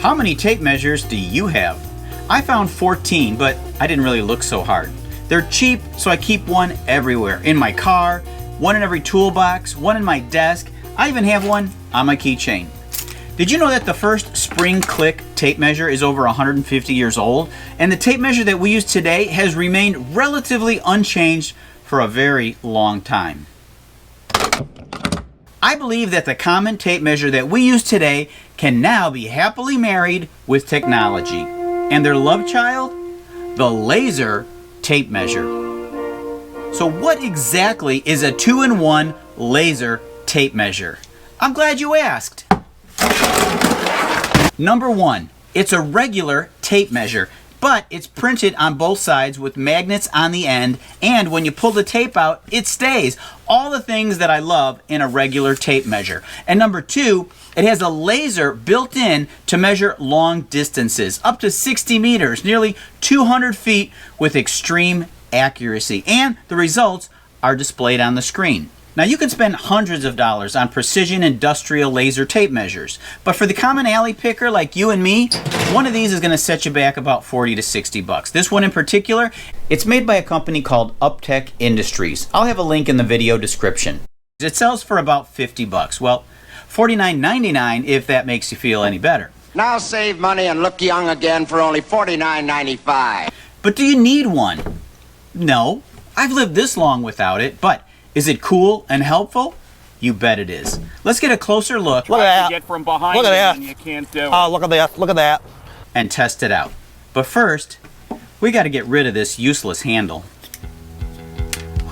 How many tape measures do you have? I found 14, but I didn't really look so hard. They're cheap, so I keep one everywhere. In my car, one in every toolbox, one in my desk. I even have one on my keychain. Did you know that the first spring click tape measure is over 150 years old? And the tape measure that we use today has remained relatively unchanged for a very long time. I believe that the common tape measure that we use today can now be happily married with technology. And their love child? The laser tape measure. So what exactly is a 2-in-1 laser tape measure? I'm glad you asked. Number one, it's a regular tape measure, but it's printed on both sides with magnets on the end, and when you pull the tape out, it stays. All the things that I love in a regular tape measure. And number two, it has a laser built in to measure long distances, up to 60 meters, nearly 200 feet, with extreme accuracy. And the results are displayed on the screen. Now you can spend hundreds of dollars on precision industrial laser tape measures, but for the common alley picker like you and me, one of these is going to set you back about 40 to 60 bucks. This one in particular, it's made by a company called Uptech Industries. I'll have a link in the video description. It sells for about 50 bucks. Well, $49.99 if that makes you feel any better. Now save money and look young again for only $49.95. But do you need one? No. I've lived this long without it, but is it cool and helpful? You bet it is. Let's get a closer look. Look at that. Get from behind Look at that. and you can't do it. Oh, look at that. Look at that. And test it out. But first, we got to get rid of this useless handle.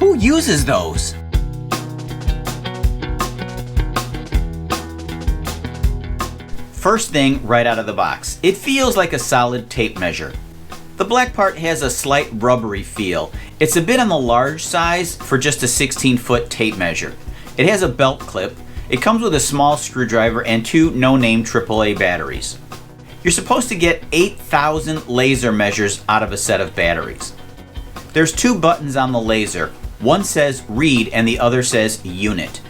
Who uses those? First thing right out of the box, it feels like a solid tape measure. The black part has a slight rubbery feel. It's a bit on the large size for just a 16-foot tape measure. It has a belt clip. It comes with a small screwdriver and two no-name AAA batteries. You're supposed to get 8,000 laser measures out of a set of batteries. There's two buttons on the laser. One says read and the other says unit.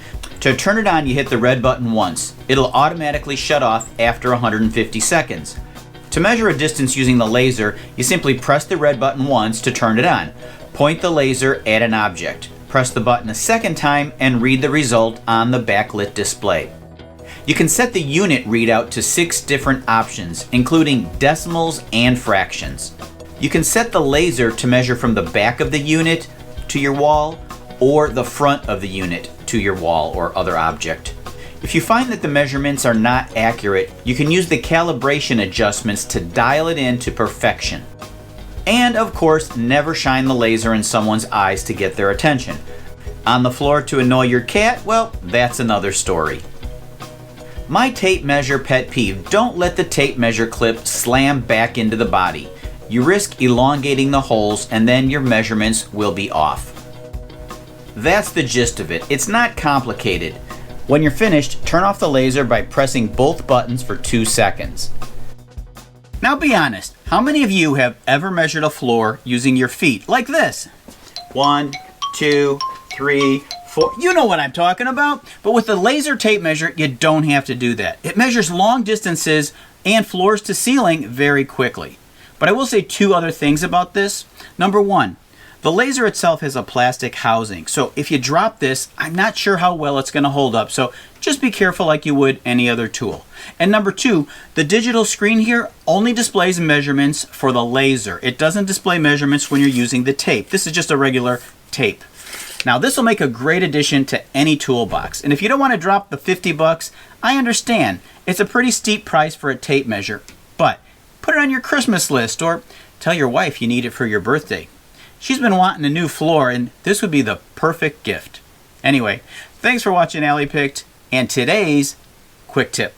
To turn it on, you hit the red button once. It'll automatically shut off after 150 seconds. To measure a distance using the laser, you simply press the red button once to turn it on. Point the laser at an object. Press the button a second time and read the result on the backlit display. You can set the unit readout to 6 different options, including decimals and fractions. You can set the laser to measure from the back of the unit to your wall, or the front of the unit to your wall or other object. If you find that the measurements are not accurate, you can use the calibration adjustments to dial it in to perfection. And of course, never shine the laser in someone's eyes to get their attention. On the floor to annoy your cat? Well, that's another story. My tape measure pet peeve: don't let the tape measure clip slam back into the body. You risk elongating the holes and then your measurements will be off. That's the gist of it. It's not complicated. When you're finished, turn off the laser by pressing both buttons for 2 seconds. Now be honest, how many of you have ever measured a floor using your feet like this? 1, 2, 3, 4. You know what I'm talking about. But with the laser tape measure, you don't have to do that. It measures long distances and floors to ceiling very quickly. But I will say 2 other things about this. Number 1, the laser itself has a plastic housing, so if you drop this, I'm not sure how well it's going to hold up, so just be careful like you would any other tool. And number 2, the digital screen here only displays measurements for the laser. It doesn't display measurements when you're using the tape. This is just a regular tape. Now this will make a great addition to any toolbox, and if you don't want to drop the 50 bucks, I understand. It's a pretty steep price for a tape measure, but put it on your Christmas list or tell your wife you need it for your birthday. She's been wanting a new floor, and this would be the perfect gift. Anyway, thanks for watching Alley Picked and today's quick tip.